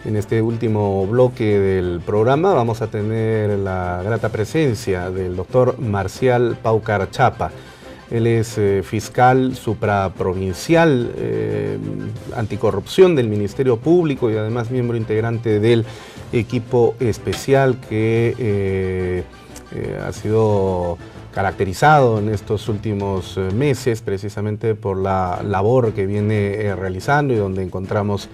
En este último bloque del programa vamos a tener la grata presencia del doctor Marcial Paucar Chapa. Él es fiscal supraprovincial anticorrupción del Ministerio Público y además miembro integrante del equipo especial que ha sido caracterizado en estos últimos meses precisamente por la labor que viene realizando y donde encontramos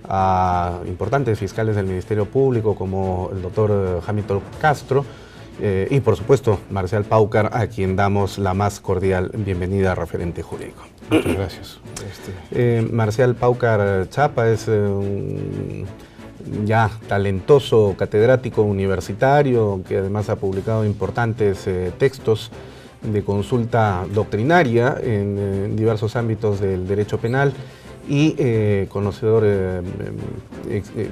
a importantes fiscales del Ministerio Público como el doctor Hamilton Castro y por supuesto Marcial Paucar, a quien damos la más cordial bienvenida a Referente Jurídico. Muchas gracias. Marcial Paucar Chapa es un ya talentoso catedrático universitario que además ha publicado importantes textos de consulta doctrinaria en diversos ámbitos del derecho penal y conocedor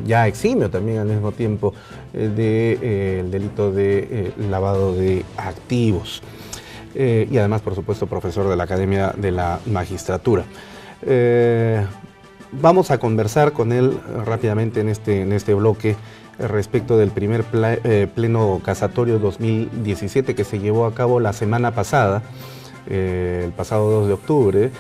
ya eximio también al mismo tiempo del delito de lavado de activos y además por supuesto profesor de la Academia de la Magistratura. Vamos a conversar con él rápidamente en este bloque respecto del primer pleno casatorio 2017 que se llevó a cabo la semana pasada, el pasado 2 de octubre,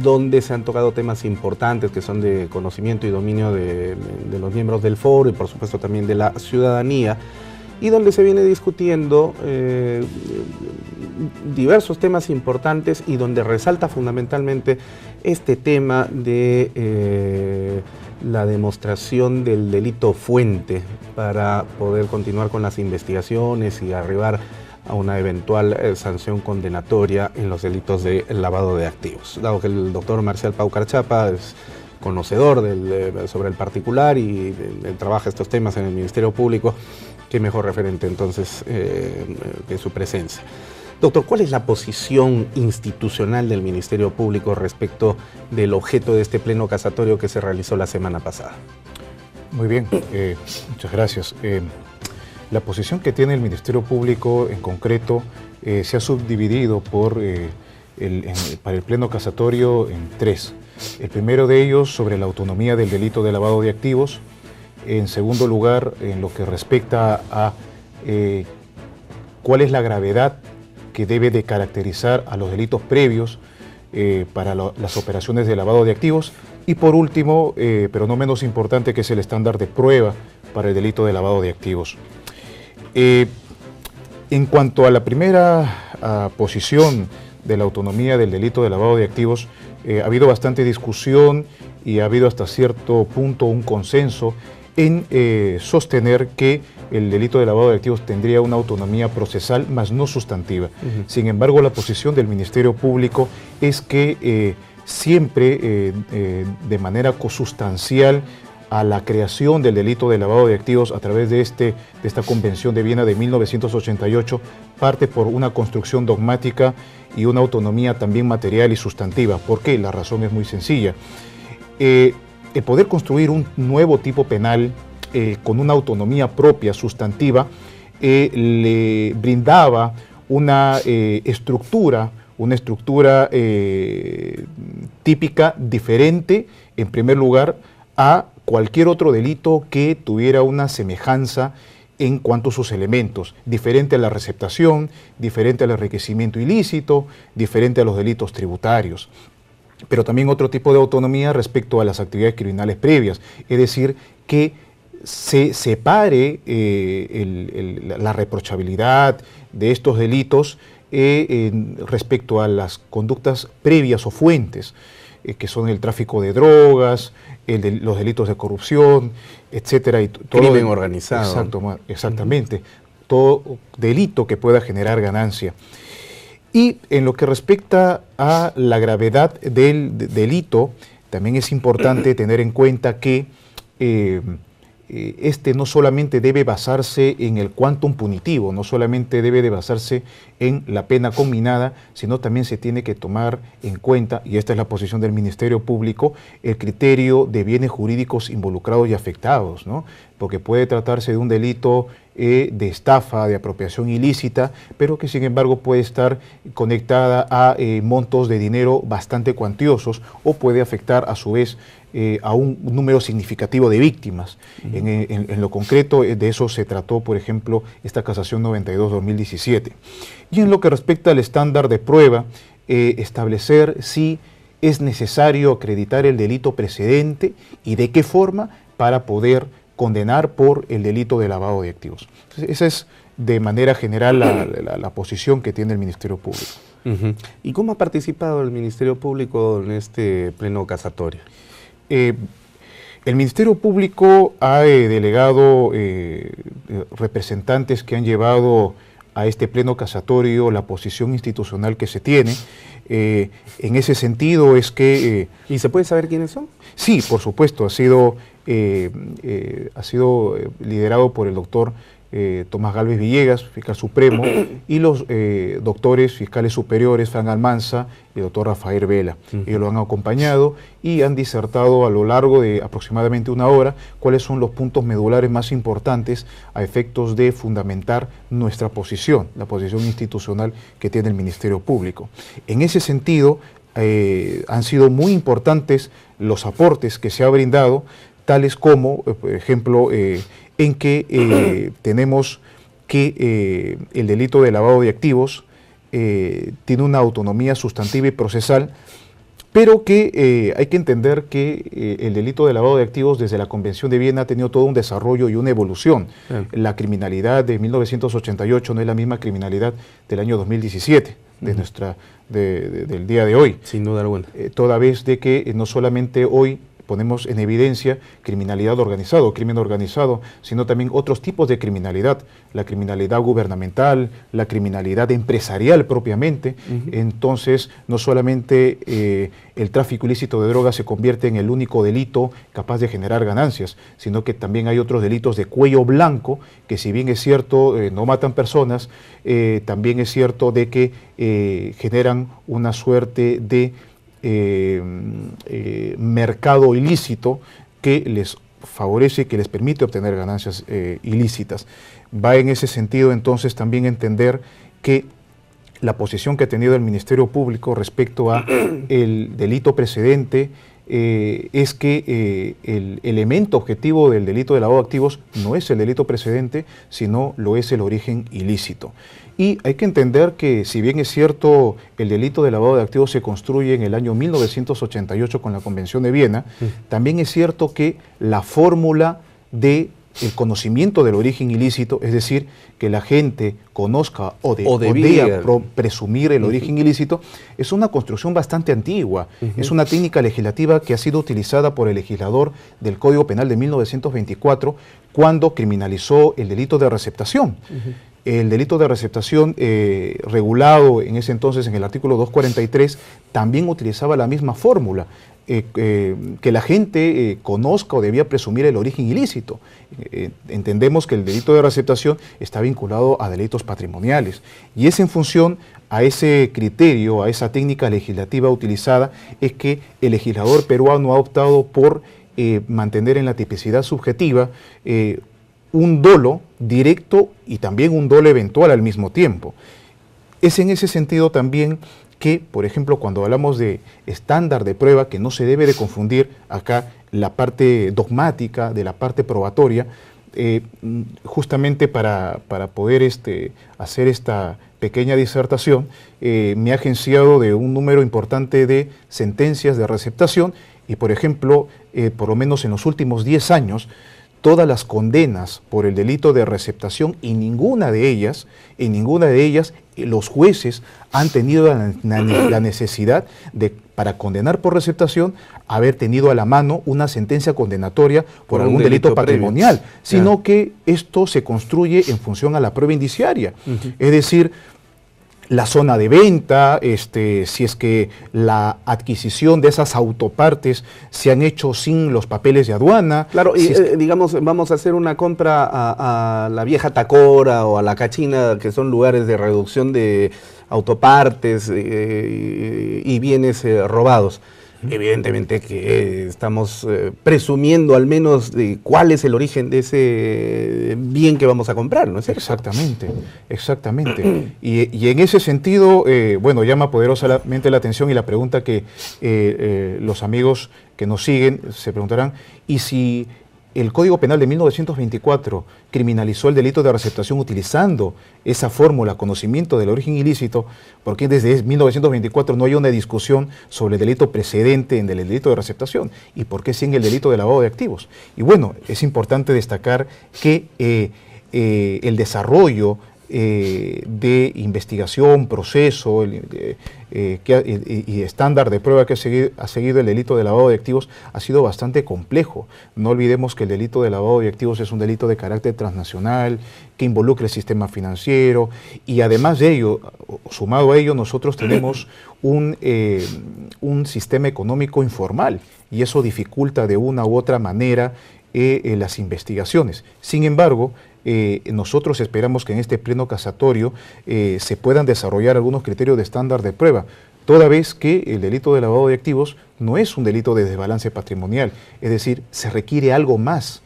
donde se han tocado temas importantes que son de conocimiento y dominio de los miembros del foro y por supuesto también de la ciudadanía, y donde se viene discutiendo diversos temas importantes y donde resalta fundamentalmente este tema de la demostración del delito fuente para poder continuar con las investigaciones y arribar a una eventual sanción condenatoria en los delitos de lavado de activos. Dado que el doctor Marcial Paucar Chapa es conocedor sobre el particular y trabaja estos temas en el Ministerio Público, qué mejor referente entonces de su presencia. Doctor, ¿cuál es la posición institucional del Ministerio Público respecto del objeto de este pleno casatorio que se realizó la semana pasada? Muy bien, muchas gracias. La posición que tiene el Ministerio Público en concreto se ha subdividido para el pleno casatorio en tres. El primero de ellos sobre la autonomía del delito de lavado de activos. En segundo lugar, en lo que respecta a cuál es la gravedad que debe de caracterizar a los delitos previos para las operaciones de lavado de activos. Y por último, pero no menos importante, que es el estándar de prueba para el delito de lavado de activos. En cuanto a la primera posición de la autonomía del delito de lavado de activos, ha habido bastante discusión y ha habido hasta cierto punto un consenso en sostener que el delito de lavado de activos tendría una autonomía procesal, más no sustantiva. Sin embargo, la posición del Ministerio Público es que siempre de manera consustancial a la creación del delito de lavado de activos a través de esta Convención de Viena de 1988, parte por una construcción dogmática y una autonomía también material y sustantiva. ¿Por qué? La razón es muy sencilla. El poder construir un nuevo tipo penal con una autonomía propia, sustantiva, le brindaba una estructura típica diferente, en primer lugar, a cualquier otro delito que tuviera una semejanza en cuanto a sus elementos, diferente a la receptación, diferente al enriquecimiento ilícito, diferente a los delitos tributarios. Pero también otro tipo de autonomía respecto a las actividades criminales previas, es decir, que se separe la reprochabilidad de estos delitos respecto a las conductas previas o fuentes, que son el tráfico de drogas, los delitos de corrupción, etcétera. Y todo crimen organizado. Exactamente. Todo delito que pueda generar ganancia. Y en lo que respecta a la gravedad del delito, también es importante tener en cuenta que este no solamente debe basarse en el quantum punitivo, no solamente debe de basarse en la pena combinada, sino también se tiene que tomar en cuenta, y esta es la posición del Ministerio Público, el criterio de bienes jurídicos involucrados y afectados, ¿no? Porque puede tratarse de un delito de estafa, de apropiación ilícita, pero que sin embargo puede estar conectada a montos de dinero bastante cuantiosos, o puede afectar a su vez a un número significativo de víctimas. En lo concreto, de eso se trató, por ejemplo, esta casación 92-2017. Y en lo que respecta al estándar de prueba, establecer si es necesario acreditar el delito precedente y de qué forma para poder condenar por el delito de lavado de activos. Entonces, esa es de manera general la posición que tiene el Ministerio Público. ¿Y cómo ha participado el Ministerio Público en este pleno casatorio? El Ministerio Público ha delegado representantes que han llevado a este pleno casatorio la posición institucional que se tiene. En ese sentido es que... ¿Y se puede saber quiénes son? Sí, por supuesto, ha sido liderado por el doctor Tomás Gálvez Villegas, fiscal supremo, y los doctores fiscales superiores, Fran Almanza y el doctor Rafael Vela. Ellos lo han acompañado y han disertado a lo largo de aproximadamente una hora cuáles son los puntos medulares más importantes a efectos de fundamentar nuestra posición, la posición institucional que tiene el Ministerio Público. En ese sentido, han sido muy importantes los aportes que se ha brindado, tales como, por ejemplo, en que tenemos que el delito de lavado de activos tiene una autonomía sustantiva y procesal, pero que hay que entender que el delito de lavado de activos desde la Convención de Viena ha tenido todo un desarrollo y una evolución. La criminalidad de 1988 no es la misma criminalidad del año 2017, del día de hoy. Sin duda alguna. Toda vez de que no solamente hoy ponemos en evidencia criminalidad organizada, crimen organizado, sino también otros tipos de criminalidad, la criminalidad gubernamental, la criminalidad empresarial propiamente. Entonces, no solamente el tráfico ilícito de drogas se convierte en el único delito capaz de generar ganancias, sino que también hay otros delitos de cuello blanco, que si bien es cierto, no matan personas, también es cierto de que generan una suerte de mercado ilícito que les favorece, que les permite obtener ganancias ilícitas. Va en ese sentido entonces también entender que la posición que ha tenido el Ministerio Público respecto a el delito precedente es que el elemento objetivo del delito de lavado de activos no es el delito precedente, sino lo es el origen ilícito. Y hay que entender que, si bien es cierto, el delito de lavado de activos se construye en el año 1988 con la Convención de Viena, también es cierto que la fórmula del conocimiento del origen ilícito, es decir, que la gente conozca o debía presumir el origen ilícito, es una construcción bastante antigua. Es una técnica legislativa que ha sido utilizada por el legislador del Código Penal de 1924 cuando criminalizó el delito de receptación. El delito de receptación regulado en ese entonces en el artículo 243 también utilizaba la misma fórmula, que la gente conozca o debía presumir el origen ilícito. Entendemos que el delito de receptación está vinculado a delitos patrimoniales y es en función a ese criterio, a esa técnica legislativa utilizada, es que el legislador peruano ha optado por mantener en la tipicidad subjetiva un dolo directo y también un dolo eventual al mismo tiempo. Es en ese sentido también que, por ejemplo, cuando hablamos de estándar de prueba, que no se debe de confundir acá la parte dogmática de la parte probatoria, justamente para poder hacer esta pequeña disertación, me ha agenciado de un número importante de sentencias de receptación y, por ejemplo, por lo menos en los últimos 10 años, todas las condenas por el delito de receptación y en ninguna de ellas los jueces han tenido la necesidad de, para condenar por receptación, haber tenido a la mano una sentencia condenatoria por algún delito patrimonial, sino que esto se construye en función a la prueba indiciaria. Es decir, la zona de venta, si es que la adquisición de esas autopartes se han hecho sin los papeles de aduana. Claro, y digamos, vamos a hacer una compra a la vieja Tacora o a la Cachina, que son lugares de reducción de autopartes y bienes robados. Evidentemente que estamos presumiendo al menos de cuál es el origen de ese bien que vamos a comprar, ¿no es cierto? Exactamente, exactamente. Y en ese sentido, bueno, llama poderosamente la atención y la pregunta que los amigos que nos siguen se preguntarán, ¿y si el Código Penal de 1924 criminalizó el delito de receptación utilizando esa fórmula, conocimiento del origen ilícito? Porque desde 1924 no hay una discusión sobre el delito precedente en el delito de receptación. ¿Y por qué sí en el delito de lavado de activos? Y bueno, es importante destacar que el desarrollo de investigación, proceso y estándar de prueba que ha seguido el delito de lavado de activos ha sido bastante complejo. No olvidemos que el delito de lavado de activos es un delito de carácter transnacional que involucra el sistema financiero y además de ello, sumado a ello, nosotros tenemos un sistema económico informal y eso dificulta de una u otra manera las investigaciones. Sin embargo, nosotros esperamos que en este pleno casatorio se puedan desarrollar algunos criterios de estándar de prueba, toda vez que el delito de lavado de activos no es un delito de desbalance patrimonial, es decir, se requiere algo más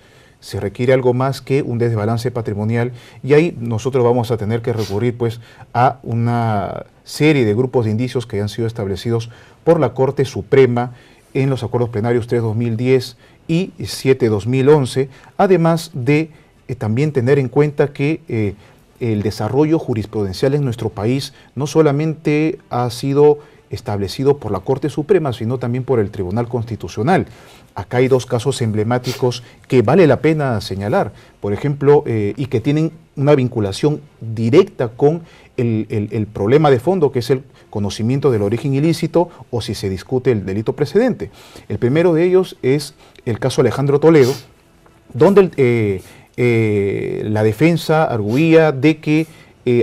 que un desbalance patrimonial y ahí nosotros vamos a tener que recurrir pues a una serie de grupos de indicios que han sido establecidos por la Corte Suprema en los acuerdos plenarios 3/2010 y 7/2011, además de también tener en cuenta que el desarrollo jurisprudencial en nuestro país no solamente ha sido establecido por la Corte Suprema, sino también por el Tribunal Constitucional. Acá hay dos casos emblemáticos que vale la pena señalar, por ejemplo, y que tienen una vinculación directa con el problema de fondo, que es el conocimiento del origen ilícito o si se discute el delito precedente. El primero de ellos es el caso Alejandro Toledo, donde la defensa arguía de que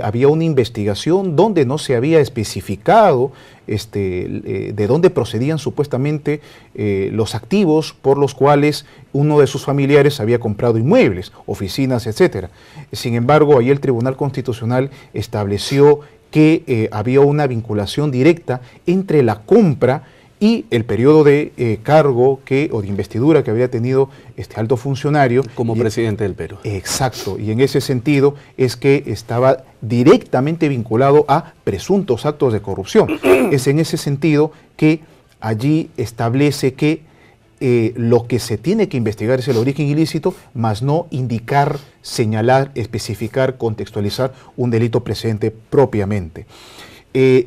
había una investigación donde no se había especificado de dónde procedían supuestamente los activos por los cuales uno de sus familiares había comprado inmuebles, oficinas, etc. Sin embargo, ahí el Tribunal Constitucional estableció que había una vinculación directa entre la compra y el periodo de cargo o de investidura que había tenido este alto funcionario. Como presidente del Perú. Exacto, y en ese sentido es que estaba directamente vinculado a presuntos actos de corrupción. Es en ese sentido que allí establece que lo que se tiene que investigar es el origen ilícito, más no indicar, señalar, especificar, contextualizar un delito precedente propiamente.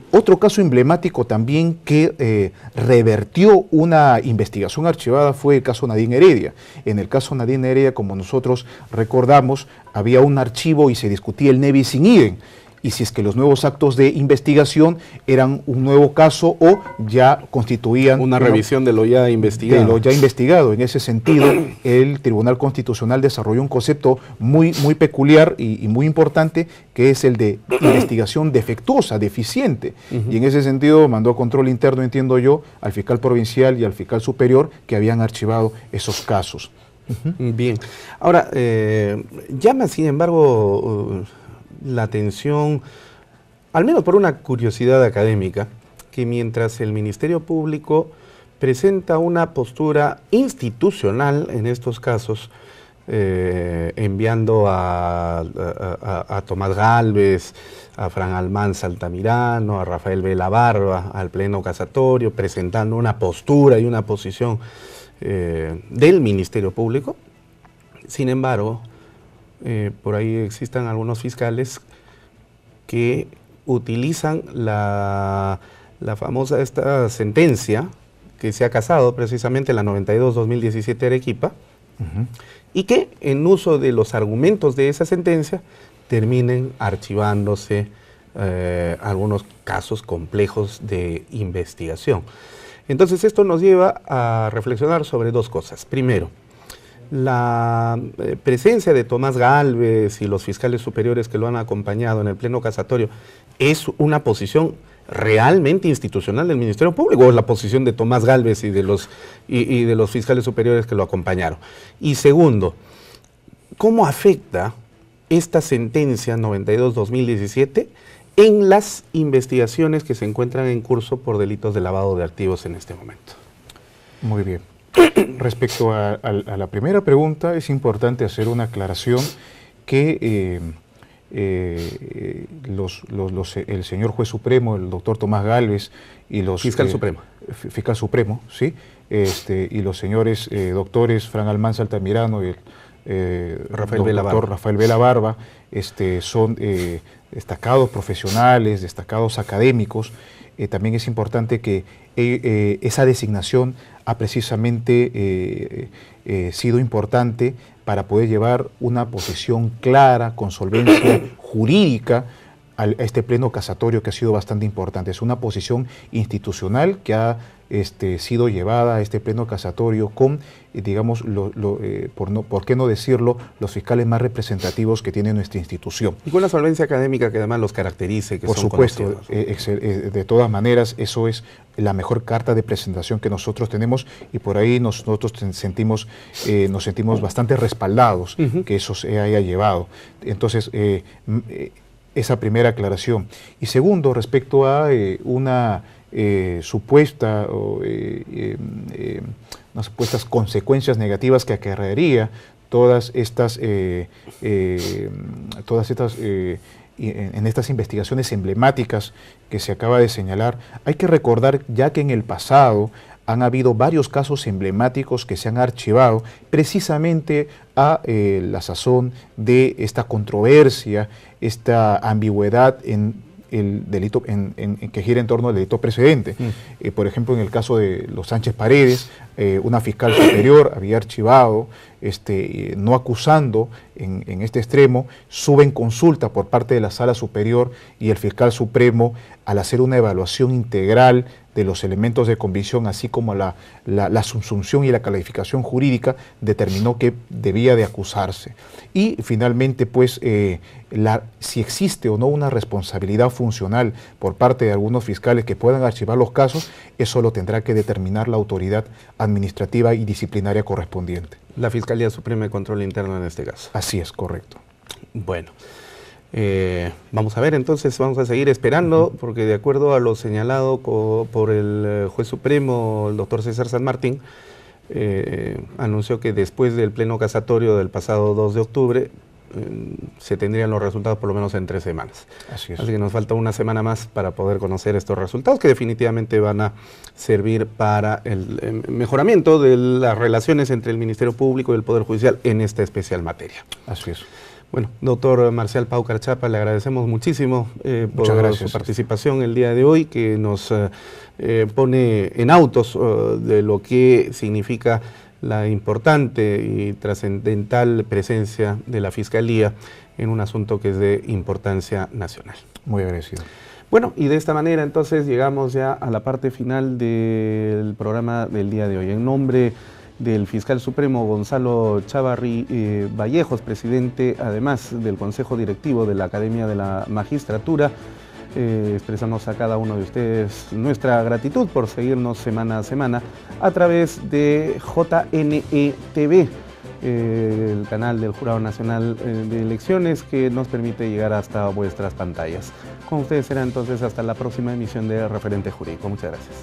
Otro caso emblemático también que revertió una investigación archivada fue el caso Nadine Heredia. En el caso Nadine Heredia, como nosotros recordamos, había un archivo y se discutía el nebis in idem. Y si es que los nuevos actos de investigación eran un nuevo caso o ya constituían una revisión de lo ya investigado. De lo ya investigado. En ese sentido, el Tribunal Constitucional desarrolló un concepto muy peculiar y muy importante, que es el de investigación defectuosa, deficiente. Y en ese sentido mandó a control interno, entiendo yo, al fiscal provincial y al fiscal superior que habían archivado esos casos. Bien. Ahora, llama sin embargo la atención, al menos por una curiosidad académica, que mientras el Ministerio Público presenta una postura institucional en estos casos, enviando a Tomás Gálvez, a Fran Almanza Altamirano, a Rafael Vela Barba al pleno casatorio, presentando una postura y una posición del Ministerio Público. Sin embargo, por ahí existan algunos fiscales que utilizan la famosa esta sentencia que se ha casado precisamente la 92/2017 Arequipa, y que en uso de los argumentos de esa sentencia terminen archivándose algunos casos complejos de investigación. Entonces esto nos lleva a reflexionar sobre dos cosas. Primero, la presencia de Tomás Gálvez y los fiscales superiores que lo han acompañado en el pleno casatorio es una posición realmente institucional del Ministerio Público, o es la posición de Tomás Gálvez y de los fiscales superiores que lo acompañaron. Y segundo, ¿cómo afecta esta sentencia 92/2017 en las investigaciones que se encuentran en curso por delitos de lavado de activos en este momento? Muy bien. Respecto a la primera pregunta, es importante hacer una aclaración que el señor juez supremo, el doctor Tomás Gálvez y los... Fiscal supremo. Fiscal supremo, sí, y los señores doctores Fran Almanza Altamirano y el doctor Rafael Vela Barba, son destacados profesionales, destacados académicos. También es importante que esa designación ha precisamente sido importante para poder llevar una posición clara, con solvencia jurídica, a este pleno casatorio, que ha sido bastante importante. Es una posición institucional que ha sido llevada a este pleno casatorio con, digamos, por qué no decirlo, los fiscales más representativos que tiene nuestra institución. Y con la solvencia académica que además los caracterice, que por son supuesto, de todas maneras, eso es la mejor carta de presentación que nosotros tenemos, y por ahí nosotros nos sentimos bastante respaldados que eso se haya llevado. Entonces, esa primera aclaración. Y segundo, respecto a unas supuestas consecuencias negativas que acarrearía todas estas en estas investigaciones emblemáticas que se acaba de señalar, hay que recordar ya que en el pasado han habido varios casos emblemáticos que se han archivado precisamente a la sazón de esta controversia, esta ambigüedad en el delito que gira en torno al delito precedente. Por ejemplo, en el caso de los Sánchez Paredes, una fiscal superior había archivado, no acusando en este extremo, sube en consulta por parte de la Sala Superior, y el fiscal supremo, al hacer una evaluación integral de los elementos de convicción, así como la subsunción y la calificación jurídica, determinó que debía de acusarse. Y finalmente, pues, si existe o no una responsabilidad funcional por parte de algunos fiscales que puedan archivar los casos, eso lo tendrá que determinar la autoridad administrativa y disciplinaria correspondiente. La Fiscalía Suprema de Control Interno en este caso. Así es, correcto. Bueno. Vamos a ver, entonces vamos a seguir esperando, porque de acuerdo a lo señalado por el juez supremo, el doctor César San Martín, anunció que después del pleno casatorio del pasado 2 de octubre se tendrían los resultados por lo menos en 3 semanas. Así es. Así que nos falta una semana más para poder conocer estos resultados, que definitivamente van a servir para el mejoramiento de las relaciones entre el Ministerio Público y el Poder Judicial en esta especial materia. Así es. Bueno, doctor Marcial Paucar Chapa, le agradecemos muchísimo por su participación el día de hoy, que nos pone en autos de lo que significa la importante y trascendental presencia de la Fiscalía en un asunto que es de importancia nacional. Muy agradecido. Bueno, y de esta manera entonces llegamos ya a la parte final del programa del día de hoy. En nombre del fiscal supremo Gonzalo Chávarri Vallejos, presidente además del Consejo Directivo de la Academia de la Magistratura, expresamos a cada uno de ustedes nuestra gratitud por seguirnos semana a semana a través de JNE-TV, el canal del Jurado Nacional de Elecciones, que nos permite llegar hasta vuestras pantallas. Con ustedes será entonces hasta la próxima emisión de Referente Jurídico. Muchas gracias.